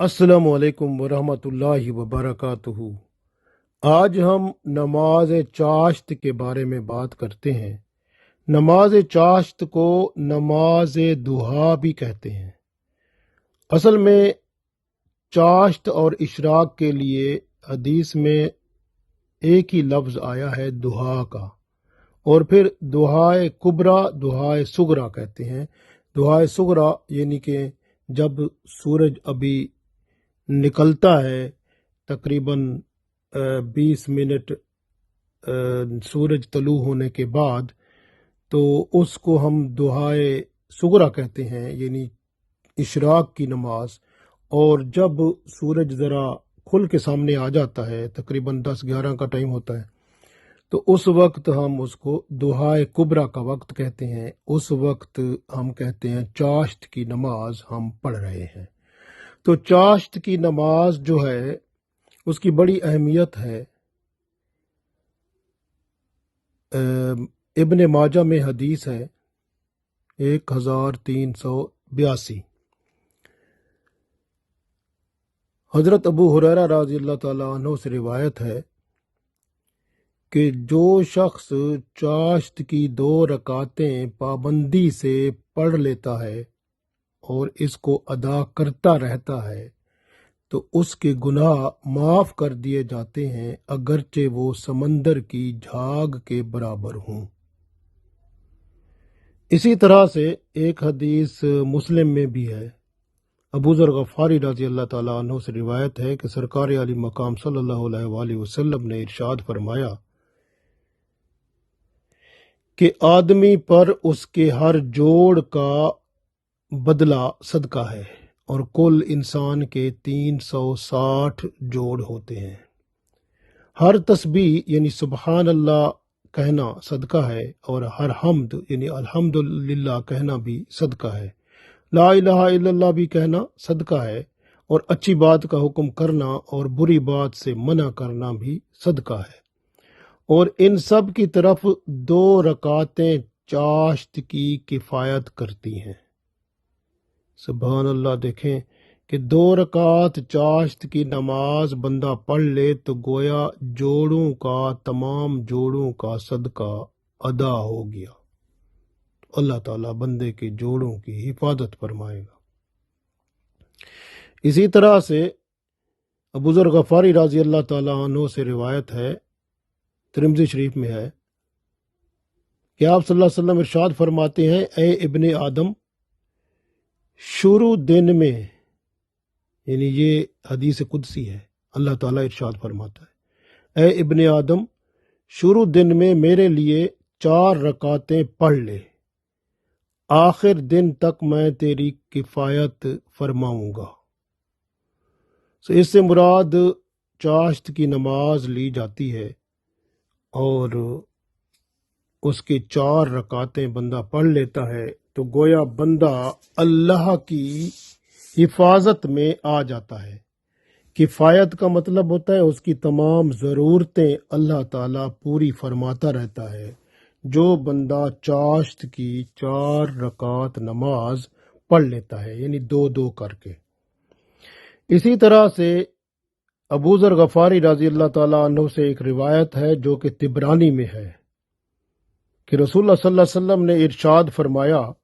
अस्सलामु अलैकुम वरहमतुल्लाहि वबरकातुहू। आज हम नमाज चाश्त के बारे में बात करते हैं। नमाज चाश्त को नमाज दुहा भी कहते हैं। असल में चाश्त और इशराक के लिए हदीस में एक ही लफ्ज़ आया है दुहा का, और फिर दुहाए कुबरा दुहाए सुगरा कहते हैं। दुहाए सुगरा यानी कि जब सूरज अभी निकलता है, तकरीबन 20 मिनट सूरज तलू होने के बाद, तो उसको हम दुहाए सुगरा कहते हैं, यानी इशराक की नमाज। और जब सूरज ज़रा खुल के सामने आ जाता है, तकरीबन 10-11 का टाइम होता है, तो उस वक्त हम उसको दुहाए कुबरा का वक्त कहते हैं। उस वक्त हम कहते हैं चाश्त की नमाज हम पढ़ रहे हैं। तो चाश्त की नमाज जो है उसकी बड़ी अहमियत है। इब्ने माजा में हदीस है 1382। हज़रत अबू हुरैरा रज़ी अल्लाह ताला अन्हु से रिवायत है कि जो शख्स चाश्त की 2 रकातें पाबंदी से पढ़ लेता है और इसको अदा करता रहता है, तो उसके गुनाह माफ कर दिए जाते हैं, अगरचे वो समंदर की झाग के बराबर हों। इसी तरह से एक हदीस मुस्लिम में भी है। अबू ज़र गफ़ारी रज़ी अल्लाह ताला अन्हु से रिवायत है कि सरकार आली मकाम सल्लल्लाहु अलैहि वसल्लम ने इरशाद फरमाया कि आदमी पर उसके हर जोड़ का बदला सदका है, और कुल इंसान के 360 जोड़ होते हैं। हर तस्बीह यानी सुबहान अल्लाह कहना सदका है, और हर हम्द यानी अल्हम्दुलिल्लाह कहना भी सदका है। ला इलाहा इल्लल्लाह भी कहना सदका है, और अच्छी बात का हुक्म करना और बुरी बात से मना करना भी सदका है। और इन सब की तरफ 2 रकातें चाश्त की किफ़ायत करती हैं। सुभान अल्लाह, देखें कि 2 रकात चाश्त की नमाज बंदा पढ़ ले तो गोया जोड़ों का, तमाम जोड़ों का सदका अदा हो गया। अल्लाह ताला बंदे के जोड़ों की हिफाजत फरमाएगा। इसी तरह से अबू ज़र गफ़ारी रज़ी अल्लाह ताला अन्हु से रिवायत है, तिरमिज़ी शरीफ में है कि आप सल्लल्लाहु अलैहि वसल्लम इरशाद फरमाते हैं, ए इब्ने आदम, शुरू दिन में, यानी ये हदीस कुदसी है, अल्लाह ताला इरशाद फरमाता है, ए इब्ने आदम, शुरू दिन में मेरे लिए 4 रकातें पढ़ ले, आखिर दिन तक मैं तेरी किफ़ायत फरमाऊंगा। तो इससे मुराद चाश्त की नमाज ली जाती है, और उसकी 4 रकातें बंदा पढ़ लेता है तो गोया बंदा अल्लाह की हिफाजत में आ जाता है। किफ़ायत का मतलब होता है उसकी तमाम ज़रूरतें अल्लाह ताला पूरी फरमाता रहता है। जो बंदा चाश्त की 4 रकात नमाज पढ़ लेता है, यानी 2-2 करके। इसी तरह से अबू ज़र गफ़ारी रज़ी अल्लाह ताला अन्हु से एक रिवायत है जो कि तिबरानी में है कि रसूलुल्लाह सल्लल्लाहु अलैहि वसल्लम ने इरशाद फरमाया,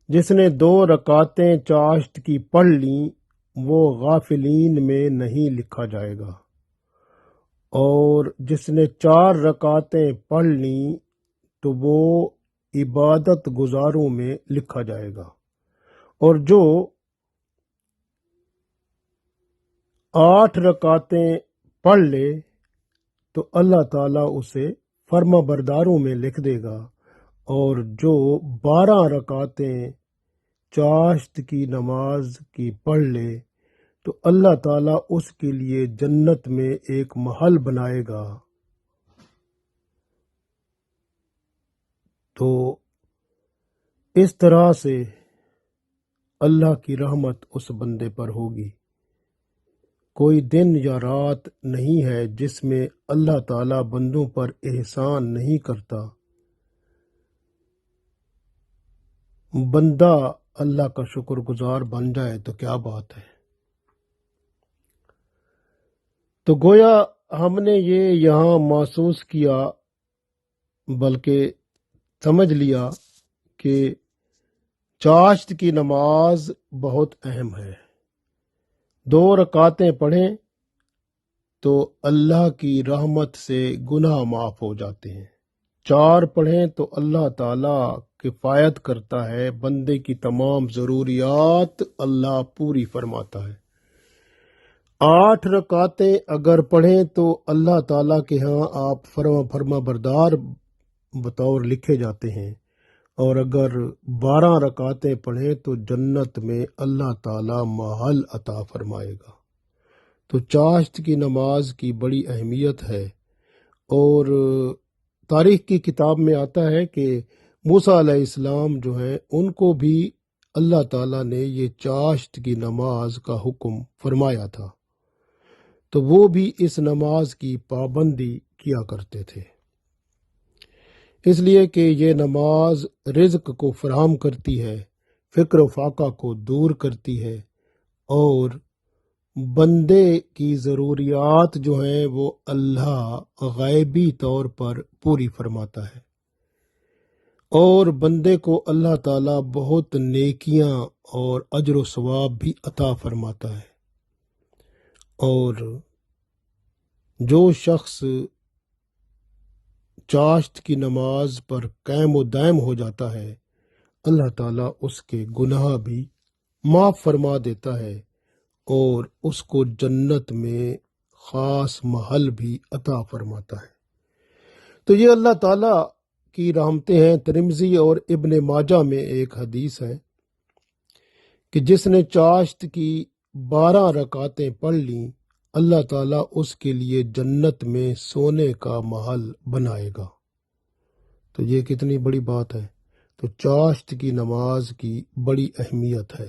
जिसने 2 रकातें चाश्त की पढ़ ली वो गाफिलीन में नहीं लिखा जाएगा, और जिसने 4 रकातें पढ़ ली तो वो इबादत गुजारों में लिखा जाएगा, और जो 8 रकातें पढ़ ले तो अल्लाह ताला उसे फर्मा बरदारों में लिख देगा, और जो 12 रकातें चाश्त की नमाज की पढ़ ले तो अल्लाह ताला उसके लिए जन्नत में एक महल बनाएगा। तो इस तरह से अल्लाह की रहमत उस बंदे पर होगी। कोई दिन या रात नहीं है जिसमें अल्लाह ताला बंदों पर एहसान नहीं करता। बंदा अल्लाह का शुक्रगुजार बन जाए तो क्या बात है। تو گویا ہم نے یہ یہاں محسوس کیا، بلکہ سمجھ لیا کہ چاشت کی نماز بہت اہم ہے۔ 2 رکعتیں پڑھیں تو اللہ کی رحمت سے گناہ معاف ہو جاتے ہیں۔ 4 پڑھیں تو اللہ تعالیٰ کفایت کرتا ہے، بندے کی تمام ضروریات اللہ پوری فرماتا ہے۔ 8 رکعتیں اگر پڑھیں تو اللہ تعالیٰ کے ہاں آپ فرما بردار بطور لکھے جاتے ہیں، اور اگر 12 رکعتیں پڑھیں تو جنت میں اللہ تعالیٰ محل عطا فرمائے گا۔ تو چاشت کی نماز کی بڑی اہمیت ہے، اور تاریخ کی کتاب میں آتا ہے کہ موسیٰ علیہ السلام جو ہیں ان کو بھی اللہ تعالیٰ نے یہ چاشت کی نماز کا حکم فرمایا تھا، تو وہ بھی اس نماز کی پابندی کیا کرتے تھے، اس لیے کہ یہ نماز رزق کو فراہم کرتی ہے، فکر و فاقہ کو دور کرتی ہے، اور بندے کی ضروریات جو ہیں وہ اللہ غیبی طور پر پوری فرماتا ہے، اور بندے کو اللہ تعالیٰ بہت نیکیاں اور اجر و ثواب بھی عطا فرماتا ہے۔ اور جو شخص چاشت کی نماز پر قائم و دائم ہو جاتا ہے، اللہ تعالیٰ اس کے گناہ بھی معاف فرما دیتا ہے، اور اس کو جنت میں خاص محل بھی عطا فرماتا ہے۔ تو یہ اللہ تعالیٰ کی رحمتیں ہیں۔ ترمذی اور ابن ماجہ میں ایک حدیث ہے کہ جس نے چاشت کی 12 رکعتیں پڑھ لیں، اللہ تعالیٰ اس کے لیے جنت میں سونے کا محل بنائے گا۔ تو یہ کتنی بڑی بات ہے۔ تو چاشت کی نماز کی بڑی اہمیت ہے۔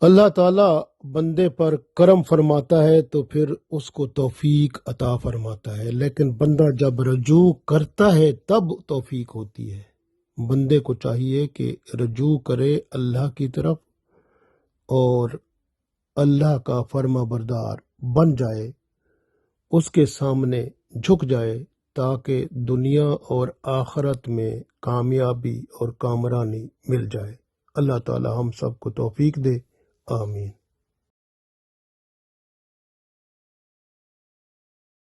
اللہ تعالیٰ بندے پر کرم فرماتا ہے تو پھر اس کو توفیق عطا فرماتا ہے، لیکن بندہ جب رجوع کرتا ہے تب توفیق ہوتی ہے۔ بندے کو چاہیے کہ رجوع کرے اللہ کی طرف اور اللہ کا فرما بردار بن جائے، اس کے سامنے جھک جائے، تاکہ دنیا اور آخرت میں کامیابی اور کامرانی مل جائے۔ اللہ تعالی ہم سب کو توفیق دے، آمین۔